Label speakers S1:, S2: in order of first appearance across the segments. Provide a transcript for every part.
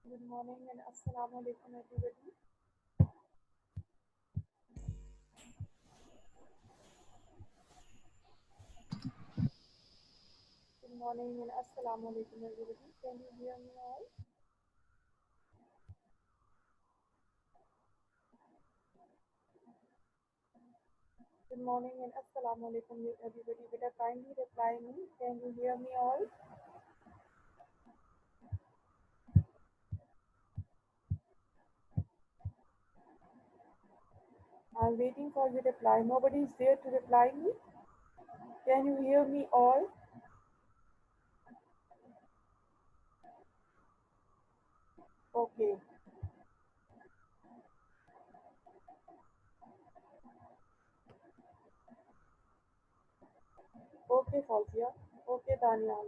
S1: Good morning and assalamu alaikum everybody. Good morning and assalamu alaikum everybody. Can you hear me all? Good morning and assalamu alaikum everybody. Beta kindly reply me. Can you hear me all? I'm waiting for your reply. Nobody is there to reply me. Can you hear me all? Okay. Okay, Fauzia. Okay, Daniel.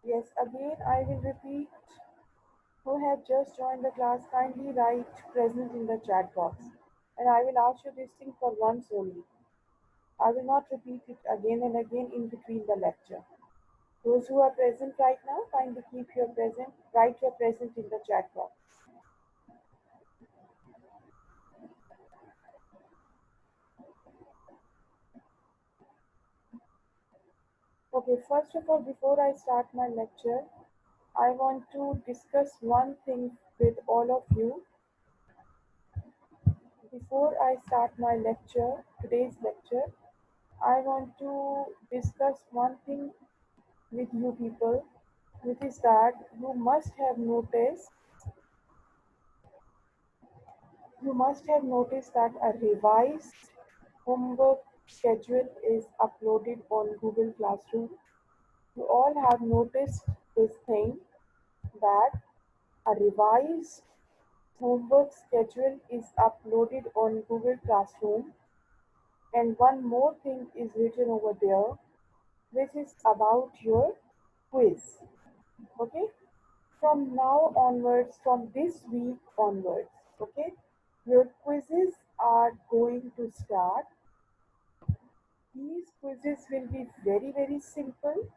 S1: Yes, again I will repeat. Who have just joined the class, kindly write present in the chat box. And I will ask you this thing for once only. I will not repeat it again and again in between the lecture. Those who are present right now, kindly keep your present, write your present in the chat box. Okay, first of all, before I start my lecture, I want to discuss one thing with all of you. Before I start my lecture, today's lecture, I want to discuss one thing with you people, which is that you must have noticed that a revised homework schedule is uploaded on Google Classroom. You all have noticed this thing that a revised homework schedule is uploaded on Google Classroom, and one more thing is written over there, which is about your quiz. Okay, from now onwards, from this week onwards, okay, your quizzes are going to start. These quizzes will be very, very simple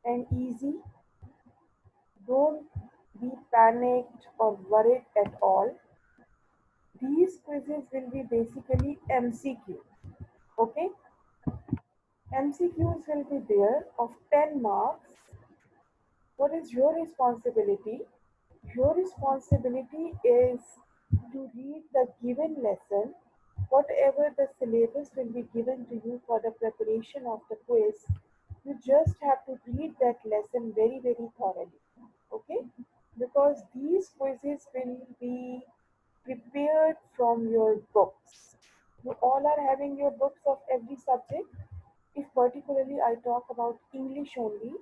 S1: and easy. Don't be panicked or worried at all. These quizzes will be basically MCQ. Okay? MCQs will be there of 10 marks. What is your responsibility? Your responsibility is to read the given lesson, whatever the syllabus will be given to you for the preparation of the quiz. You just have to read that lesson very, very thoroughly. Okay? Because these quizzes will be prepared from your books. You all are having your books of every subject. If particularly I talk about English only,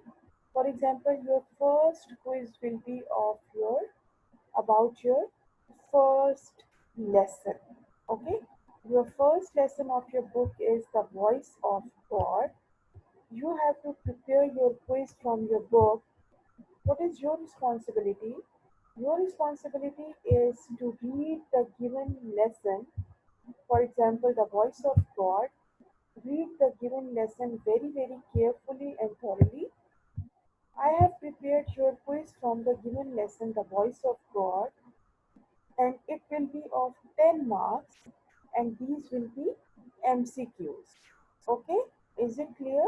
S1: for example, your first quiz will be of your about your first lesson. Okay, your first lesson of your book is the voice of God. You have to prepare your quiz from your book. What is your responsibility? Your responsibility is to read the given lesson. For example, the voice of God. Read the given lesson very, very carefully and thoroughly. I have prepared your quiz from the given lesson, The Voice of God, and it will be of 10 marks, and these will be MCQs. Okay, is it clear?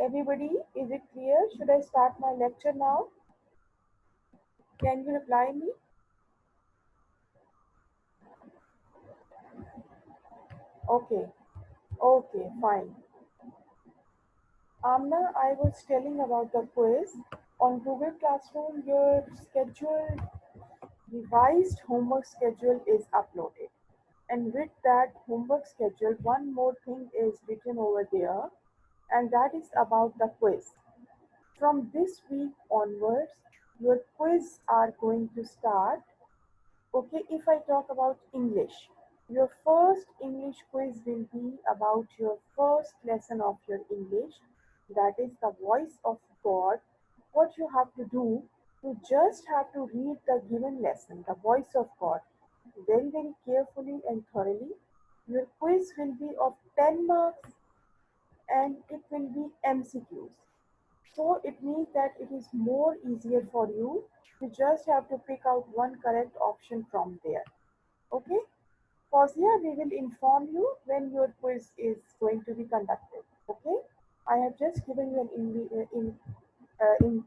S1: Everybody, is it clear? Should I start my lecture now? Can you reply me? Okay, okay, fine. Amna, I was telling about the quiz. On Google Classroom, your schedule, revised homework schedule is uploaded. And with that homework schedule, one more thing is written over there, and that is about the quiz. From this week onwards, your quiz are going to start. Okay, if I talk about English, your first English quiz will be about your first lesson of your English, that is the voice of God. What you have to do, you just have to read the given lesson, the voice of God, very, very carefully and thoroughly. Your quiz will be of 10 marks and it will be MCQs. So it means that it is more easier for you. You just have to pick out one correct option from there. Okay? Fauziya, we will inform you when your quiz is going to be conducted. Okay? I have just given you an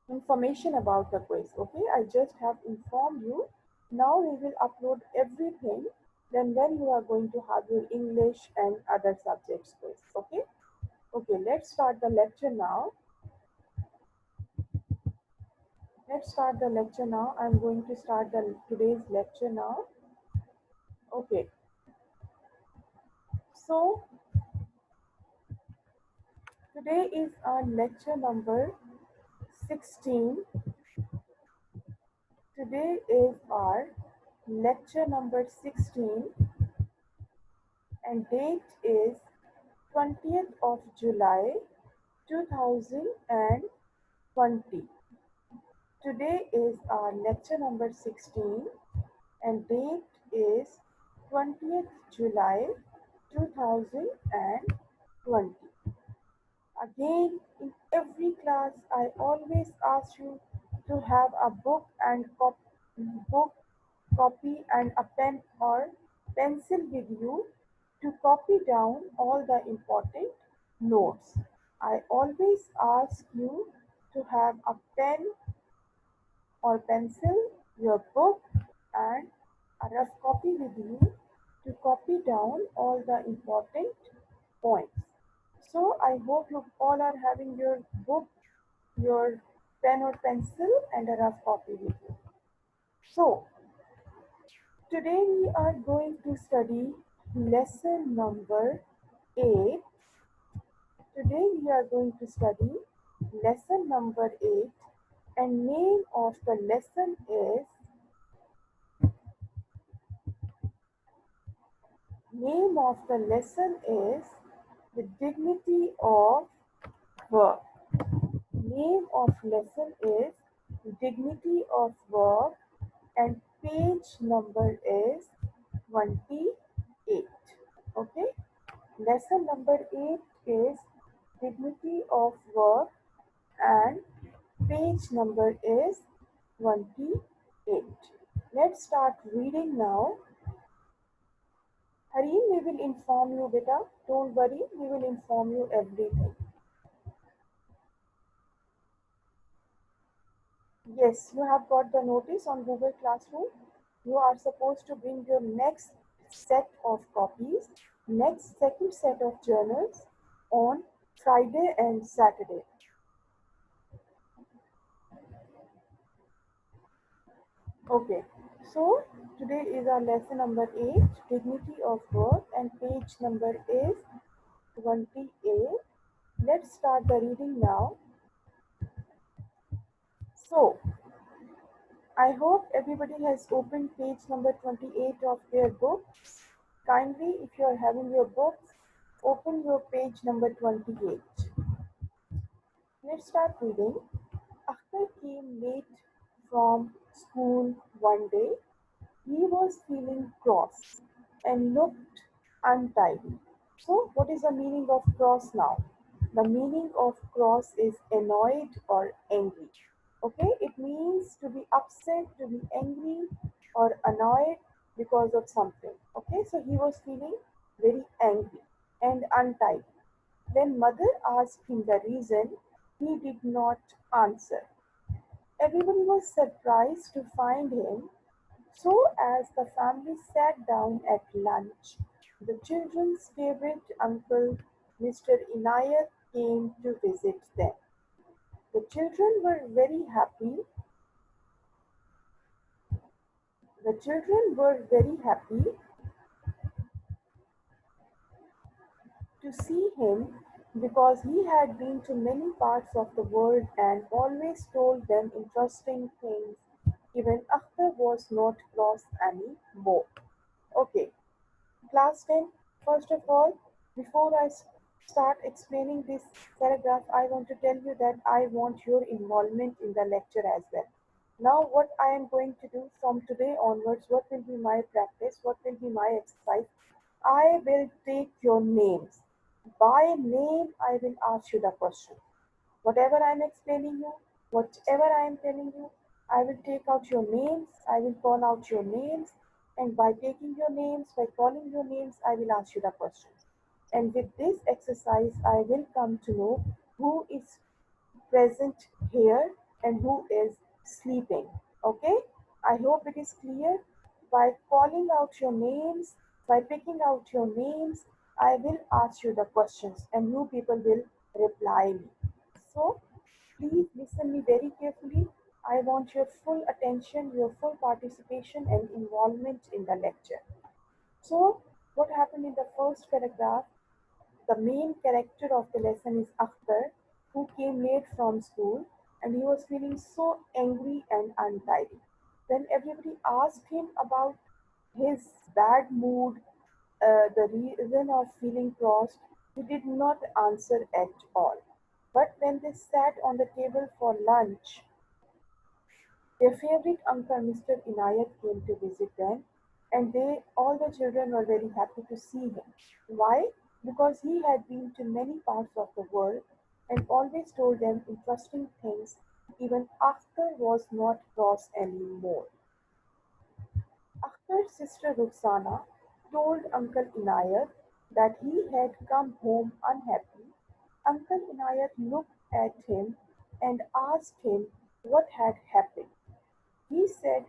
S1: information about the quiz. Okay? I just have informed you. Now we will upload everything. Then when you are going to have your English and other subjects quiz. Okay? Okay, let's start the lecture now. Let's start the lecture now. I'm going to start the today's lecture now. Okay. So today is our lecture number 16. Today is our lecture number 16 and date is 20th of July 2020. Today is our lecture number 16 and date is 20th July 2020. Again, in every class, I always ask you to have a book, copy, and a pen or pencil with you to copy down all the important notes. I always ask you to have a pen or pencil, your book, and a rough copy with you to copy down all the important points. So I hope you all are having your book, your pen or pencil, and a rough copy with you. So today we are going to study lesson number 8. Today we are going to study lesson number 8 and name of the lesson is the dignity of work. Name of lesson is dignity of work and page number is 28. Okay, lesson number 8 is dignity of work and page number is 28. Let's start reading now. Harim, we will inform you, beta. Don't worry, we will inform you everything. Yes, you have got the notice on Google Classroom. You are supposed to bring your next set of copies, next second set of journals on Friday and Saturday. Okay, so today is our lesson number 8, Dignity of Work, and page number is 28. Let's start the reading now. So, I hope everybody has opened page number 28 of their book. Kindly, if you are having your books, open your page number 28. Let's start reading. Akhtar came late from school one day. He was feeling cross and looked untidy. So, what is the meaning of cross now? The meaning of cross is annoyed or angry. Okay, it means to be upset, to be angry or annoyed because of something. Okay, so he was feeling very angry and untidy. When mother asked him the reason, he did not answer. Everybody was surprised to find him. So, as the family sat down at lunch, the children's favorite uncle, Mr. Inayat, came to visit them. The children were very happy. The children were very happy to see him because he had been to many parts of the world and always told them interesting things. Even Akhtar was not cross anymore. Okay, class 10. First of all, before I start explaining this paragraph, I want to tell you that I want your involvement in the lecture as well. Now, what I am going to do from today onwards, what will be my practice, what will be my exercise? I will take your names. By name, I will ask you the question. Whatever I'm explaining you, whatever I am telling you, I will take out your names, I will call out your names, and by taking your names, by calling your names, I will ask you the questions. And with this exercise, I will come to know who is present here and who is sleeping. Okay? I hope it is clear. By calling out your names, by picking out your names, I will ask you the questions and you people will reply me. So please listen me very carefully. I want your full attention, your full participation and involvement in the lecture. So what happened in the first paragraph? The main character of the lesson is Akhtar, who came late from school and he was feeling so angry and untidy. When everybody asked him about his bad mood, the reason of feeling crossed, he did not answer at all. But when they sat on the table for lunch, their favorite uncle, Mr. Inayat, came to visit them, and all the children were very happy to see him. Why? Because he had been to many parts of the world and always told them interesting things, even after was not cross anymore. Akhtar's sister Ruxana told Uncle Inayat that he had come home unhappy. Uncle Inayat looked at him and asked him what had happened. He said,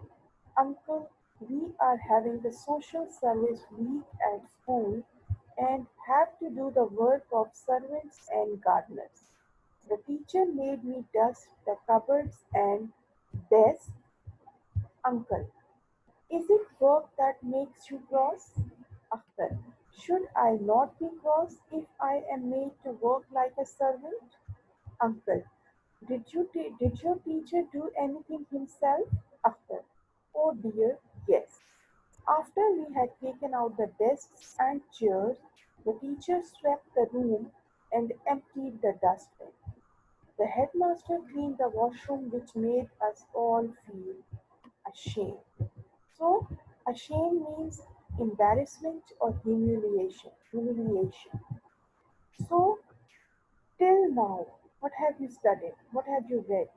S1: Uncle, we are having the social service week at school and have to do the work of servants and gardeners. The teacher made me dust the cupboards and desks. Uncle, is it work that makes you cross? Akhtar, should I not be cross if I am made to work like a servant? Uncle, did your teacher do anything himself? Akhtar, oh dear, yes. After we had taken out the desks and chairs, the teacher swept the room and emptied the dustbin. The headmaster cleaned the washroom, which made us all feel ashamed. So, ashamed means embarrassment or humiliation. Humiliation. So, till now, what have you studied? What have you read?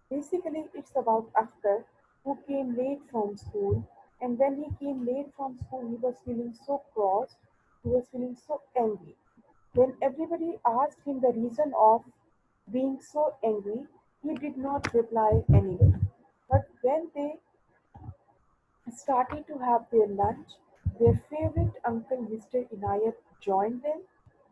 S1: Basically, it's about Akhtar who came late from school, and when he came late from school, he was feeling so cross, he was feeling so angry. When everybody asked him the reason of being so angry, he did not reply anyway. But when they starting to have their lunch, their favorite uncle Mr. Inayat joined them.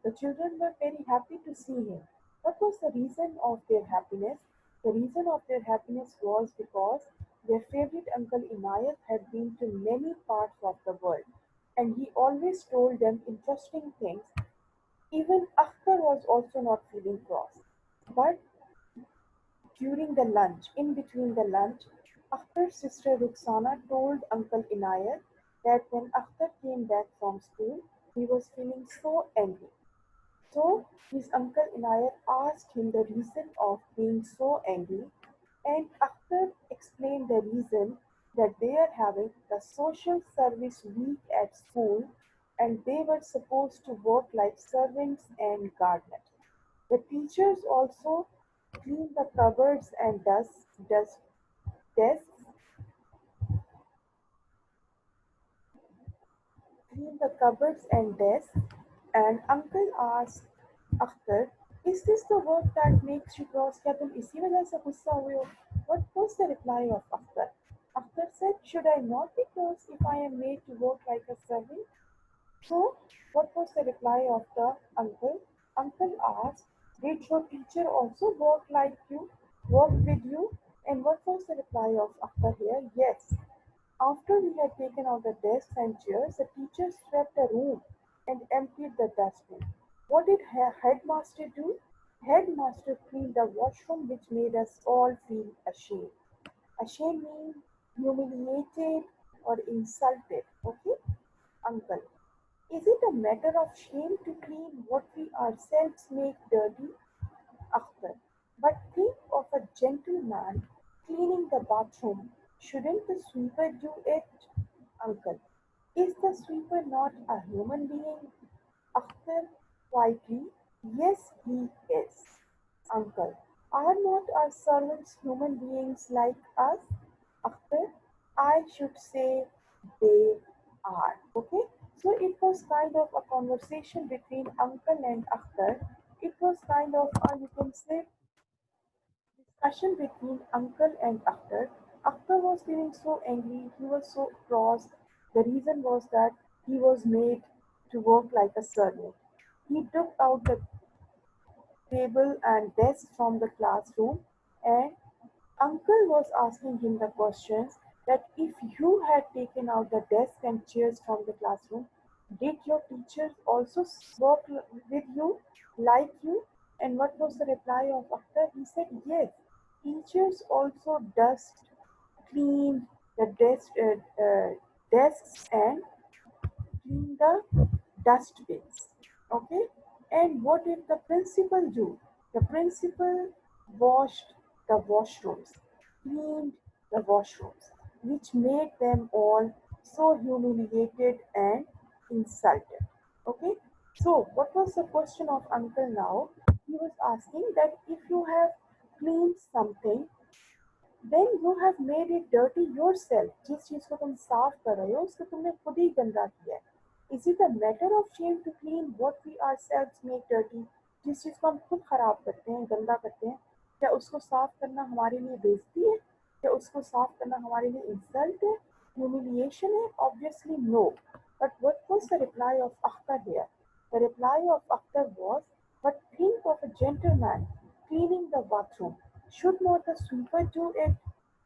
S1: The children were very happy to see him. What was the reason of their happiness? The reason of their happiness was because their favorite uncle Inayat had been to many parts of the world and he always told them interesting things. Even Akhtar was also not feeling cross. But during the lunch, in between the lunch, Akhtar's sister Ruxana told Uncle Inayat that when Akhtar came back from school, he was feeling so angry. So his uncle Inayat asked him the reason of being so angry, and Akhtar explained the reason that they are having the social service week at school and they were supposed to work like servants and gardeners. The teachers also clean the cupboards and desks, clean the cupboards and desks. And uncle asked Akhtar, is this the work that makes you cross? क्या तुम इसी वजह से गुस्सा हुए हो? What was the reply of Akhtar? Akhtar said, should I not be cross if I am made to work like a servant? So, what was the reply of the uncle? Uncle asked, did your teacher also work with you? And what was the reply of Akhtar here? Yes. After we had taken out the desks and chairs, the teacher swept the room and emptied the dustbin. What did headmaster do? Headmaster cleaned the washroom, which made us all feel ashamed. Ashamed means humiliated or insulted. Okay, uncle. Is it a matter of shame to clean what we ourselves make dirty? Akhtar. But think of a gentleman cleaning the bathroom. Shouldn't the sweeper do it? Uncle. Is the sweeper not a human being? Akhtar quietly. Yes, he is. Uncle. Are not our servants human beings like us? Akhtar, I should say they are. Okay, so it was kind of a conversation between uncle and Akhtar. It was kind of, you can say, discussion between uncle and Akhtar. Akhtar was feeling so angry, he was so cross. The reason was that he was made to work like a servant. He took out the table and desk from the classroom, and uncle was asking him the questions that if you had taken out the desk and chairs from the classroom, did your teachers also work with you, like you? And what was the reply of Akhtar? He said yes, teachers also dust, clean the desks and clean the dustbins. Okay? And what did the principal do? The principal washed the washrooms, cleaned the washrooms, which made them all so humiliated and insulted. Okay? So, what was the question of uncle now? He was asking that if you have cleaned something, then you have made it dirty yourself. जिस चीज को तुम साफ कर रहे हो उसको तुमने खुद ही गंदा किया है. Is it a matter of shame to clean what we ourselves make dirty? जिस चीज को हम खुद खराब करते हैं, गंदा करते हैं, क्या उसको साफ करना हमारे लिए बेइज्जती है? क्या उसको साफ करना हमारे लिए इंसल्ट है, ह्यूमिलिएशन है? Obviously no. But what was the reply of Akhtar here? The reply of Akhtar was, but think of a gentleman cleaning the bathroom. Should not the sweeper do it?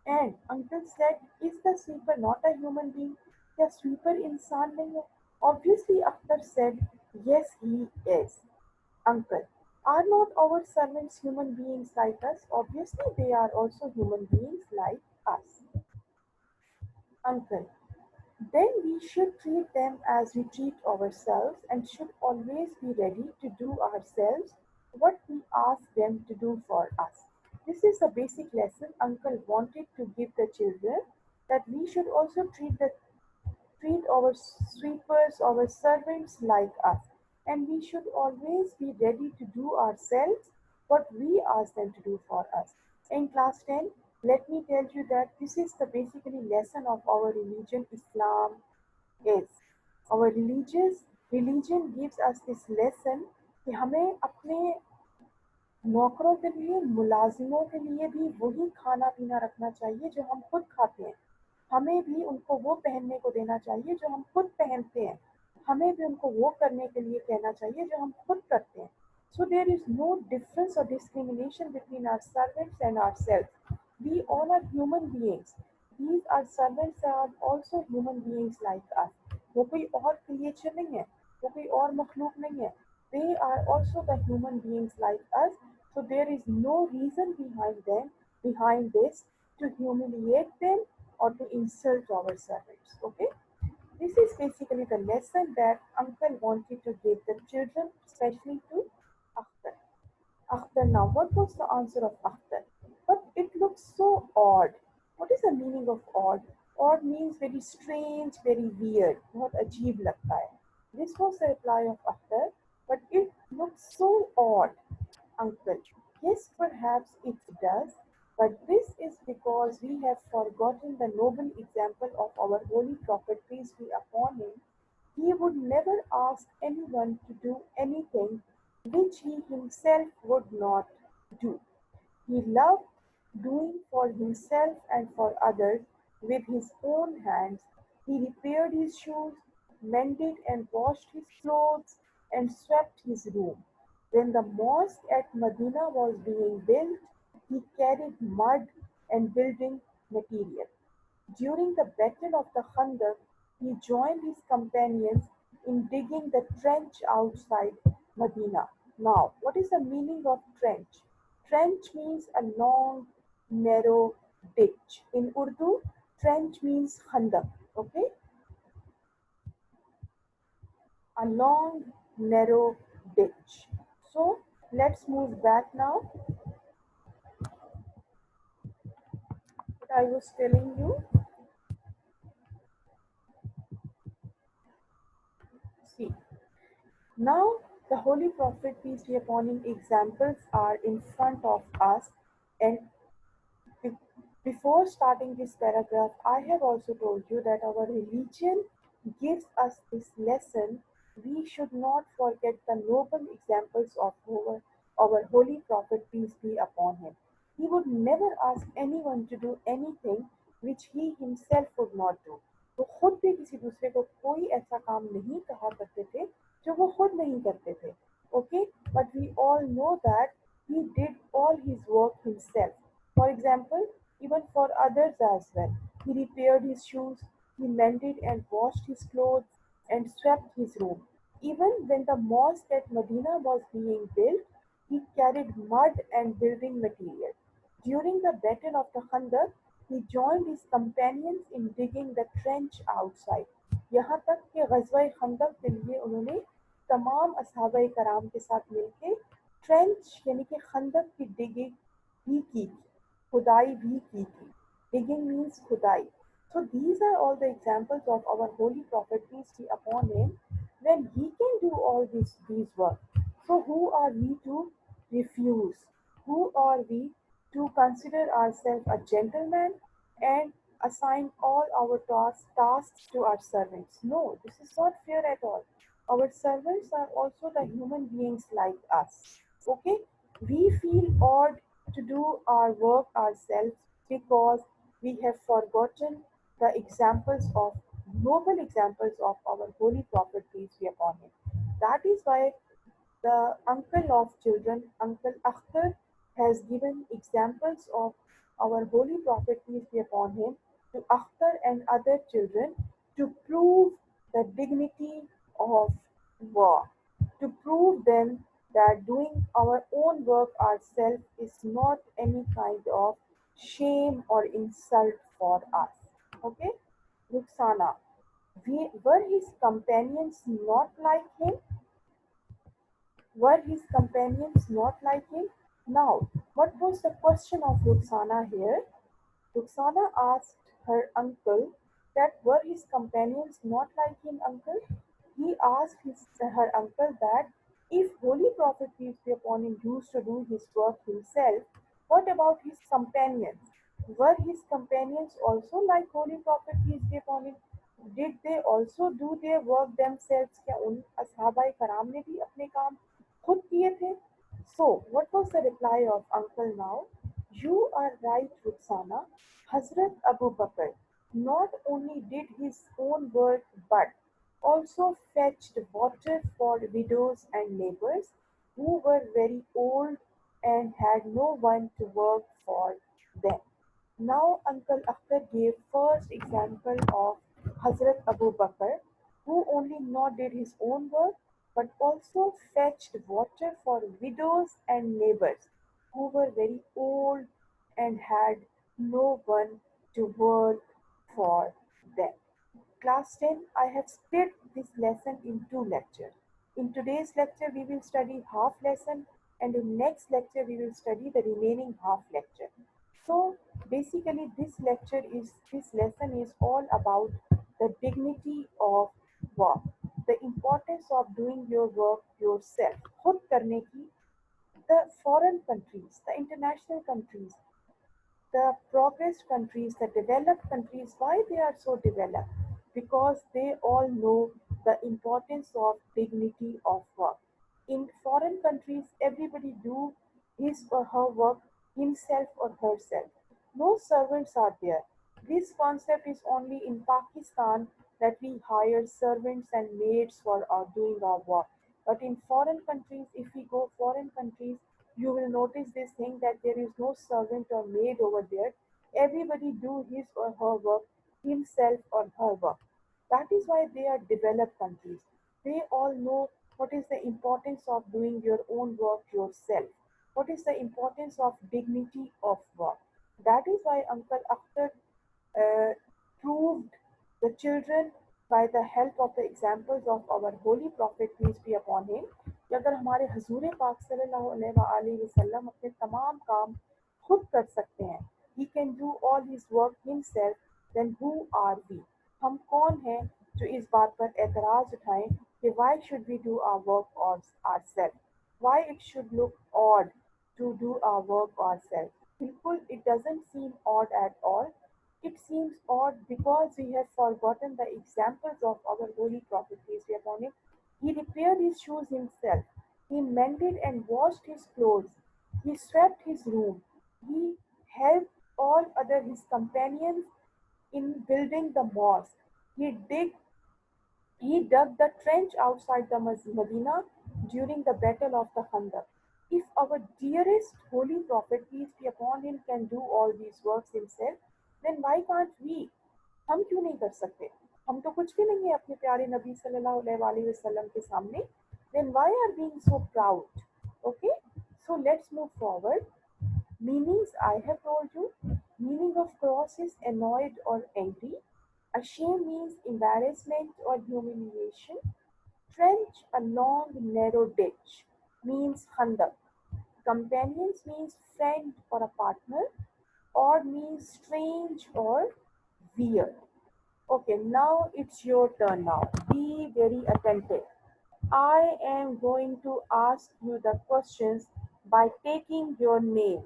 S1: And uncle said, is the sweeper not a human being? क्या sweeper इंसान नहीं है? Obviously Akhtar said, yes he is. Uncle, are not our servants human beings like us? Obviously they are also human beings like us. Uncle, then we should treat them as we treat ourselves and should always be ready to do ourselves what we ask them to do for us. This is a basic lesson Uncle wanted to give the children, that we should also treat our sweepers, our servants like us, and we should always be ready to do ourselves what we ask them to do for us. In class 10, let me tell you that this is the basically lesson of our religion, Islam is. Our religion gives us this lesson कि हमें अपने नौकरों के लिए, मुलाजिमों के लिए भी वही खाना पीना रखना चाहिए जो हम खुद खाते हैं. हमें भी उनको वो पहनने को देना चाहिए जो हम खुद पहनते हैं. हमें भी उनको वो करने के लिए कहना चाहिए जो हम खुद करते हैं. So there is no difference or discrimination between our servants and ourselves. We all are human beings. These our servants are also human beings like us. वो कोई और क्रिएचर नहीं है, वो कोई और मखलूक नहीं है. They are also the human beings like us. So there is no reason behind this, to humiliate them or to insult our servants. Okay? This is basically the lesson that Uncle wanted to give the children, especially to Akhtar. Akhtar, now what was the answer of Akhtar? But it looks so odd. What is the meaning of odd? Odd means very strange, very weird. बहुत अजीब लगता है. This was the reply of Akhtar, but it looks so odd, uncle. Yes, perhaps it does, but this is because we have forgotten the noble example of our holy prophet, peace be upon him. He would never ask anyone to do anything which he himself would not do. He loved doing for himself and for others with his own hands. He repaired his shoes, mended and washed his clothes, and swept his room. When the mosque at Medina was being built, he carried mud and building material. During the Battle of the Khandaq, he joined his companions in digging the trench outside Medina. Now, what is the meaning of trench? Trench means a long, narrow ditch. In Urdu, trench means Khandaq. Okay? A long, narrow ditch. So, let's move back now. What I was telling you. See, now, the Holy Prophet, peace be upon him, examples are in front of us And be- before starting this paragraph, I have also told you that our religion gives us this lesson. We should not forget the noble examples of our holy prophet, peace be upon him. He would never ask anyone to do anything which he himself would not do. वो खुद भी किसी दूसरे को कोई ऐसा काम नहीं कहा करते थे जो वो खुद नहीं करते थे. Okay, but we all know that he did all his work himself. For example, even for others as well. He repaired his shoes, he mended and washed his clothes, and swept his room. Even when the mosque at Medina was being built, he carried mud and building material. During the Battle of the Khandaq, he joined his companions in digging the trench outside. यहाँ तक कि ग़ज़वा खंदक के लिए उन्होंने तमाम असहाबा कराम के साथ मिलकर ट्रेंच यानी कि खंदक की डिगिंग भी की थी, खुदाई भी की थी. Digging means khudai. So these are all the examples of our holy prophet, peace be upon him, when he can do all these work. So who are we to refuse? Who are we to consider ourselves a gentleman and assign all our tasks to our servants? No, this is not fair at all. Our servants are also the human beings like us. Okay? We feel odd to do our work ourselves because we have forgotten the examples of noble examples of our holy prophet, peace be upon him. That is why the uncle of children, Uncle Akhtar, has given examples of our holy prophet, peace be upon him, to Akhtar and other children to prove the dignity of war, to prove them that doing our own work ourselves is not any kind of shame or insult for us. Okay? Ruxana, were his companions not like him? Were his companions not like him? Now, what was the question of Ruxana here? Ruxana asked her uncle that were his companions not like him, uncle? He asked her uncle that if Holy Prophet peace be upon him used to do his work himself, what about his companions? Were his companions also like Holy Prophet peace be upon him? Did they also do their work themselves? क्या उन असहाबाए कराम ने भी अपने काम खुद किए थे? So, what was the reply of uncle now? You are right, Ruxana. Hazrat Abu Bakr not only did his own work but also fetched water for widows and neighbors who were very old and had no one to work for them. Now Uncle Akhtar gave first example of Hazrat Abu Bakr, who only not did his own work but also fetched water for widows and neighbors who were very old and had no one to work for them. Class 10, I have split this lesson in two lectures. In today's lecture, we will study half lesson, and in next lecture, we will study the remaining half lecture. So basically, this lesson is all about the dignity of work, the importance of doing your work yourself. खुद करने की, the foreign countries, the international countries, the progressed countries, the developed countries, why they are so developed? Because they all know the importance of dignity of work. In foreign countries, everybody do his or her work himself or herself. No servants are there. This concept is only in Pakistan that we hire servants and maids for doing our work. But in foreign countries, if we go foreign countries, you will notice this thing that there is no servant or maid over there. Everybody do his or her work himself or her work. That is why they are developed countries. They all know what is the importance of doing your own work yourself. What is the importance of dignity of work. That is why Uncle Akhtar uh, proved the children by the help of the examples of our holy prophet peace be upon him कि अगर हमारे हजूर पाक सल्लल्लाहु अलैहि वसल्लम अपने तमाम काम खुद कर सकते हैं, he can do all his work himself, then who are we? हम कौन हैं जो इस बात पर एतराज उठाएं कि why should we do our work ourselves? Why it should look odd to do our work ourselves? Bilkul, it doesn't seem odd at all. It seems odd because we have forgotten the examples of our holy prophet, peace be upon him. He repaired his shoes himself. He mended and washed his clothes. He swept his room. He helped all other his companions in building the mosque. He dug the trench outside the Medina during the Battle of the Khandaq. If our dearest holy prophet, peace be upon him, can do all these works himself, then why can't we? हम क्यों नहीं कर सकते? हम तो कुछ भी नहीं है अपने प्यारे नबी सल्लल्लाहु अलैहि वसल्लम के सामने. Then why are being so proud? Okay, so let's move forward. Meanings I have told you. Meaning of cross is annoyed or angry. Ashame means embarrassment or humiliation. Trench, a long narrow ditch, means khandak. Companions means friend or a partner, or means strange or weird. Okay, now it's your turn now. Be very attentive. I am going to ask you the questions by taking your names.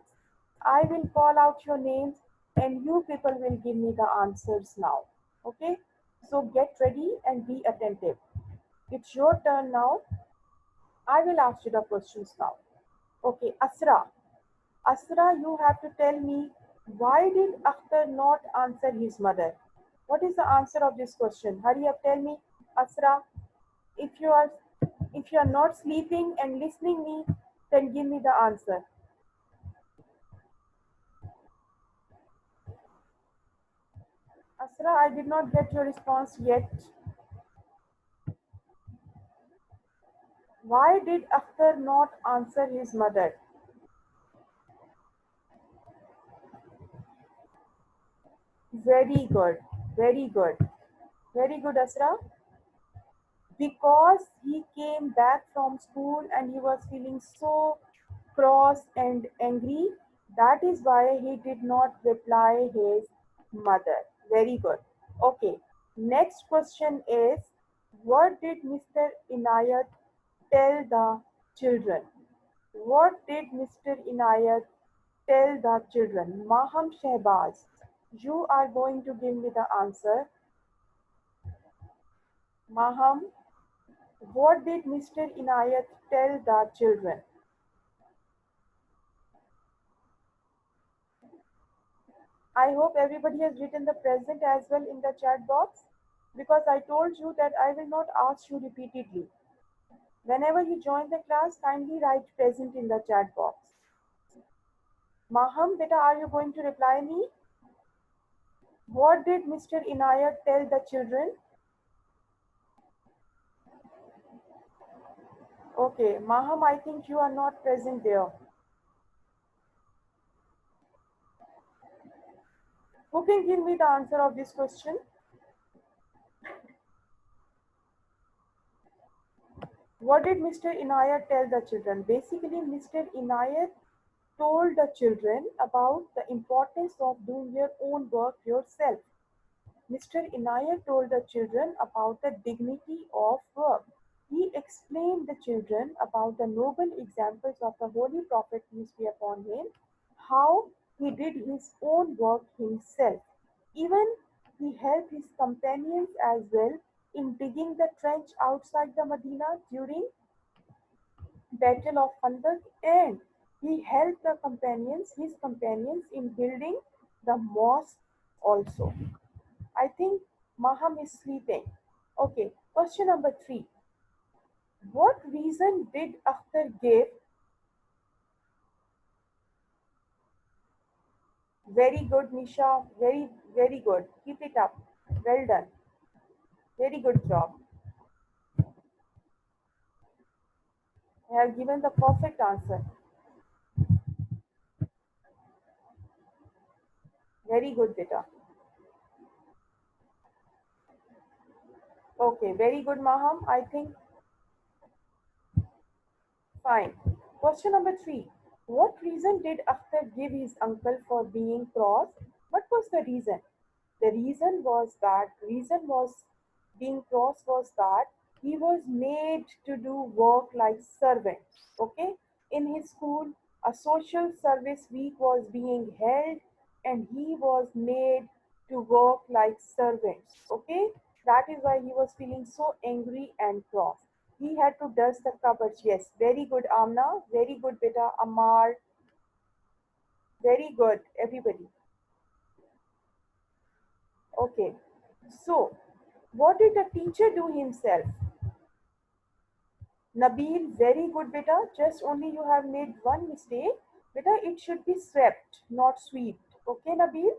S1: I will call out your names and you people will give me the answers now. Okay? So get ready and be attentive. It's your turn now. I will ask you the questions now. Okay, Asra. Asra, you have to tell me why did Akhtar not answer his mother? What is the answer of this question? Hurry up, tell me, Asra. If you are if you are not sleeping and listening me, then give me the answer. Asra, I did not get your response yet. Why did Akhtar not answer his mother? Very good, very good, very good, Asra. Because he came back from school and he was feeling so cross and angry, that is why he did not reply his mother. Very good. Okay, next question is, what did Mr. Inayat tell the children? What did Mr. Inayat tell the children? Maham Shehbaz, you are going to give me the answer. Maham, what did Mr. Inayat tell the children? I hope everybody has written the present as well in the chat box, because I told you that I will not ask you repeatedly. Whenever you join the class, kindly write present in the chat box. Maham, beta, are you going to reply me? What did Mr. Inayat tell the children? Okay, Maham, I think you are not present there. Who can give me the answer of this question? What did Mr. Inayat tell the children? Basically, Mr. Inayat told the children about the importance of doing your own work yourself. Mr. Inayat told the children about the dignity of work. He explained the children about the noble examples of the Holy Prophet, peace be upon him, how he did his own work himself. Even he helped his companions as well in digging the trench outside the Medina during Battle of Khandaq, and he helped his companions in building the mosque also. I think Maham is sleeping. Okay, question number 3. What reason did Akhtar give? Very good, Nisha. Very, very good. Keep it up. Well done. Very good job. I have given the perfect answer. Very good, beta. Okay, very good, Maham. I think fine. Question number 3. What reason did Akhtar give his uncle for being cross? What was the reason? The reason was being cross was that he was made to do work like servant. Okay, in his school A social service week was being held and he was made to work like servants. Okay, that is why he was feeling so angry and cross. He had to dust the cupboards. Yes, very good, Amna. Very good, beta. Amar, very good, everybody. Okay, so what did the teacher do himself? Nabil, very good, beta. Just only you have made one mistake. Beta, it should be swept, not swept. Okay, Nabil?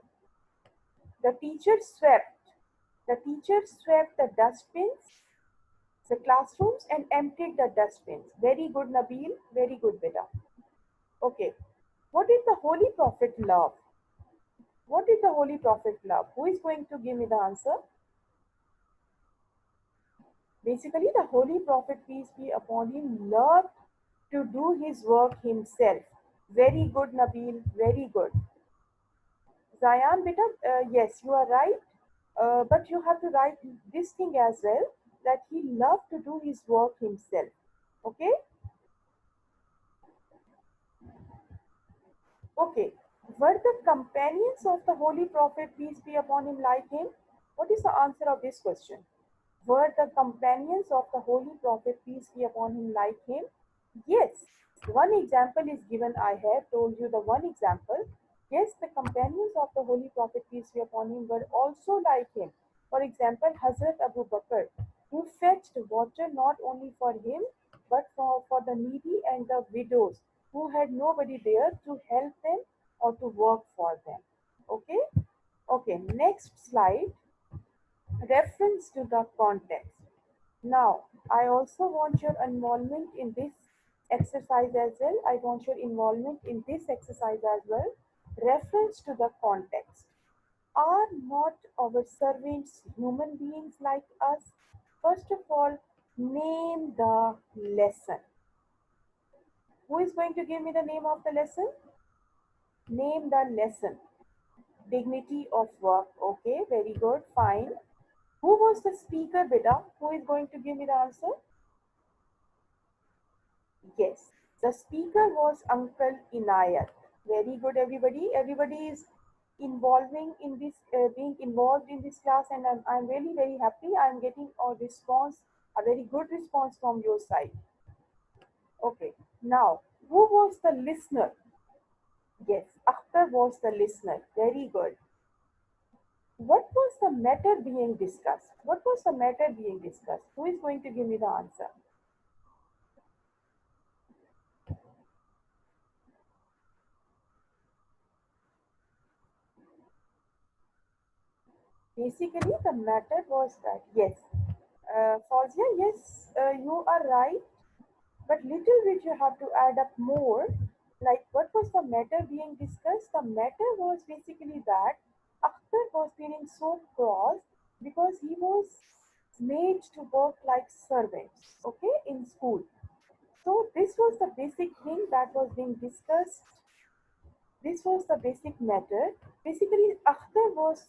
S1: The teacher swept. The teacher swept the dustbins, the classrooms, and emptied the dustbins. Very good, Nabil. Very good, beta. Okay. What did the Holy Prophet love? What did the Holy Prophet love? Who is going to give me the answer? Basically, the Holy Prophet, peace be upon him, loved to do his work himself. Very good, Nabil. Very good. Zayan, beta, yes, you are right. But you have to write this thing as well, that he loved to do his work himself. Okay? Okay. Were the companions of the Holy Prophet, peace be upon him, like him? What is the answer of this question? Were the companions of the Holy Prophet, peace be upon him, like him? Yes. One example is given. I have told you the one example. Yes, the companions of the Holy Prophet, peace be upon him, were also like him. For example, Hazrat Abu Bakr, who fetched water not only for him, but for the needy and the widows who had nobody there to help them or to work for them. Okay? Okay, next slide. Reference to the context. Now, I also want your involvement in this exercise as well. I want your involvement in this exercise as well. Reference to the context. Are not our servants human beings like us? First of all, name the lesson. Who is going to give me the name of the lesson? Name the lesson. Dignity of work. Okay, very good, fine. Who was the speaker, beta? Who is going to give me the answer? Yes, the speaker was Uncle Inayat. Very good, everybody. Everybody is involving in this, being involved in this class, and I'm really very happy. I'm getting a response, a very good response from your side. Okay, now who was the listener? Yes, Akhtar was the listener. Very good. What was the matter being discussed? What was the matter being discussed? Who is going to give me the answer? Basically, the matter was that, yes, Fauzia, yes, you are right, but little bit you have to add up more. Like, what was the matter being discussed? The matter was basically that Akhtar was feeling so cross because he was made to work like servants, okay, in school. So, this was the basic thing that was being discussed. This was the basic matter. Basically, Akhtar was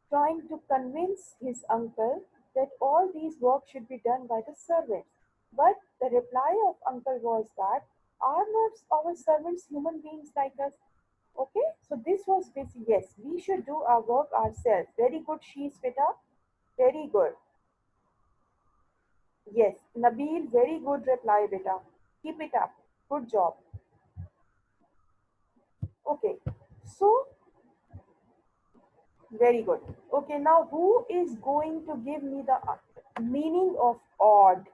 S1: trying to convince his uncle that all these work should be done by the servants. But the reply of uncle was that are not our servants human beings like us? Okay, so this was basic. Yes, we should do our work ourselves. Very good, she's beta. Very good. Yes, Nabil, very good reply, beta. Keep it up. Good job. Okay, so very good. Okay, now who is going to give me the meaning of odd?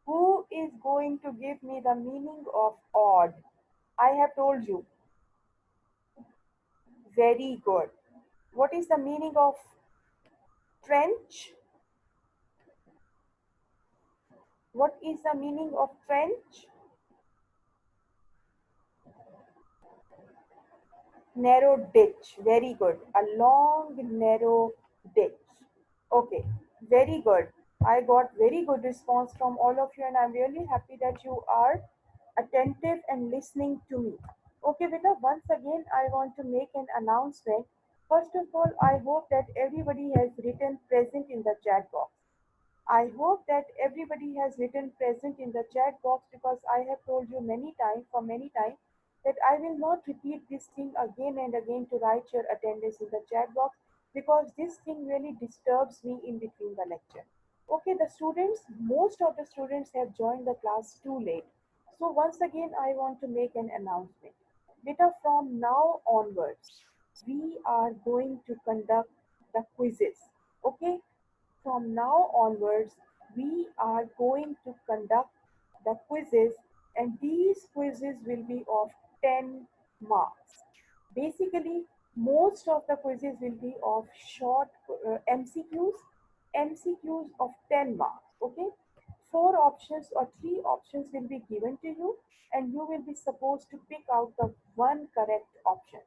S1: Who is going to give me the meaning of odd? I have told you. Very good. What is the meaning of trench? What is the meaning of trench? Narrow ditch. Very good. A long, narrow ditch. Okay, very good. I got very good response from all of you, and I'm really happy that you are attentive and listening to me. Okay, Vita, once again, I want to make an announcement. First of all, I hope that everybody has written present in the chat box. I hope that everybody has written present in the chat box because I have told you many times, for many times, that I will not repeat this thing again and again to write your attendance in the chat box because this thing really disturbs me in between the lecture. Okay, the students, most of the students have joined the class too late. So once again, I want to make an announcement. Beta, from now onwards, we are going to conduct the quizzes. Okay, from now onwards, we are going to conduct the quizzes, and these quizzes will be of 10 marks. Basically, most of the quizzes will be of short MCQs, MCQs of 10 marks. Okay, four options or three options will be given to you, and you will be supposed to pick out the one correct option.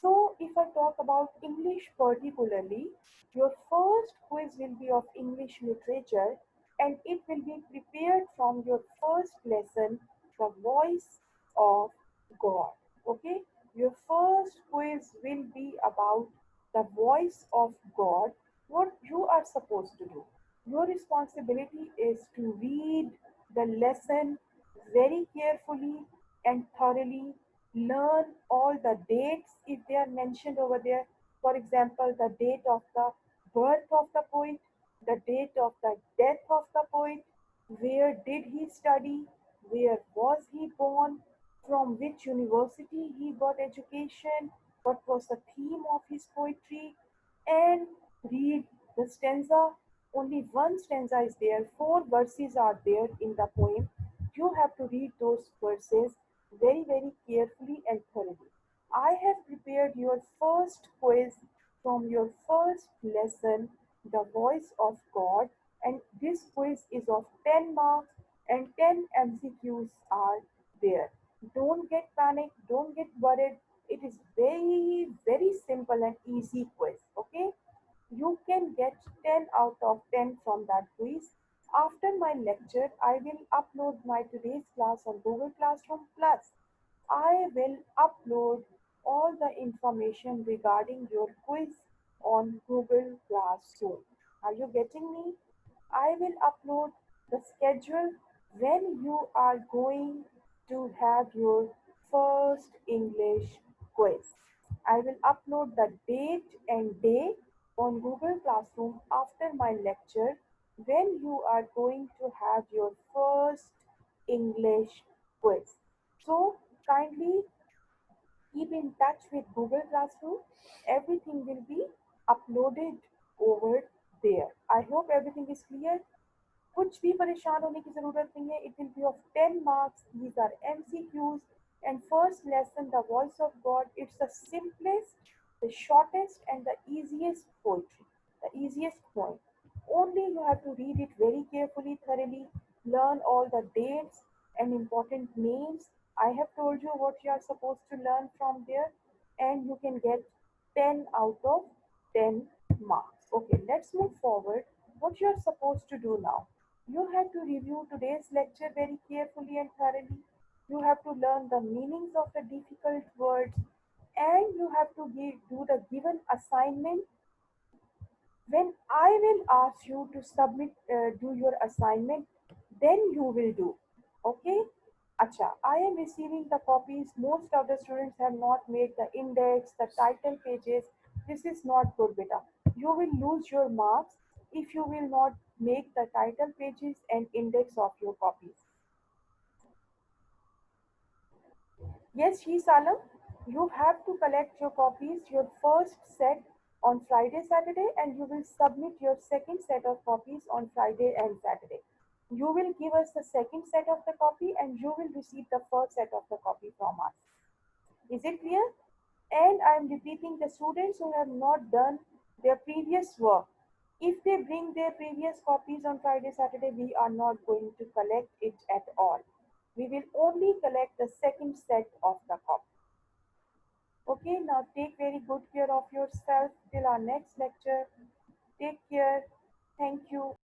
S1: So, if I talk about English particularly, your first quiz will be of English literature and it will be prepared from your first lesson, The Voice of God. Okay, your first quiz will be about the voice of God. What you are supposed to do? Your responsibility is to read the lesson very carefully and thoroughly, learn all the dates if they are mentioned over there. For example, the date of the birth of the poet, the date of the death of the poet, where did he study, where was he born, from which university he got education, what was the theme of his poetry, and read the stanza. Only one stanza is there, four verses are there in the poem. You have to read those verses very, very carefully and thoroughly. I have prepared your first quiz from your first lesson, The Voice of God, and this quiz is of 10 marks and 10 MCQs are there. Don't get panicked, don't get worried. It is very, very simple and easy quiz. Okay, you can get 10 out of 10 from that quiz. After my lecture, I will upload my today's class on Google Classroom Plus. I will upload all the information regarding your quiz on Google Classroom. Are you getting me? I will upload the schedule when you are going to have your first English quiz. I will upload the date and day on Google Classroom after my lecture when you are going to have your first English quiz. So kindly keep in touch with Google Classroom. Everything will be uploaded over there. I hope everything is clear. कुछ भी परेशान होने की ज़रूरत नहीं है. It will be of 10 marks. These are MCQs. And first lesson, The Voice of God. It's the simplest, the shortest, and the easiest poetry. The easiest poem. Only you have to read it very carefully, thoroughly, learn all the dates and important names. I have told you what you are supposed to learn from there, and you can get 10 out of 10 marks. Okay, let's move forward. What you are supposed to do now? You have to review today's lecture very carefully and thoroughly. You have to learn the meanings of the difficult words and you have to do the given assignment. When I will ask you to do your assignment, then you will do. Okay? Acha, I am receiving the copies. Most of the students have not made the index, the title pages. This is not good, beta. You will lose your marks if you will not make the title pages and index of your copies. Yes, she Salam, you have to collect your copies, your first set on Friday, Saturday, and you will submit your second set of copies on Friday and Saturday. You will give us the second set of the copy and you will receive the first set of the copy from us. Is it clear? And I am repeating, the students who have not done their previous work, if they bring their previous copies on Friday, Saturday, we are not going to collect it at all. We will only collect the second set of the copy. Okay, now take very good care of yourself till our next lecture. Take care. Thank you.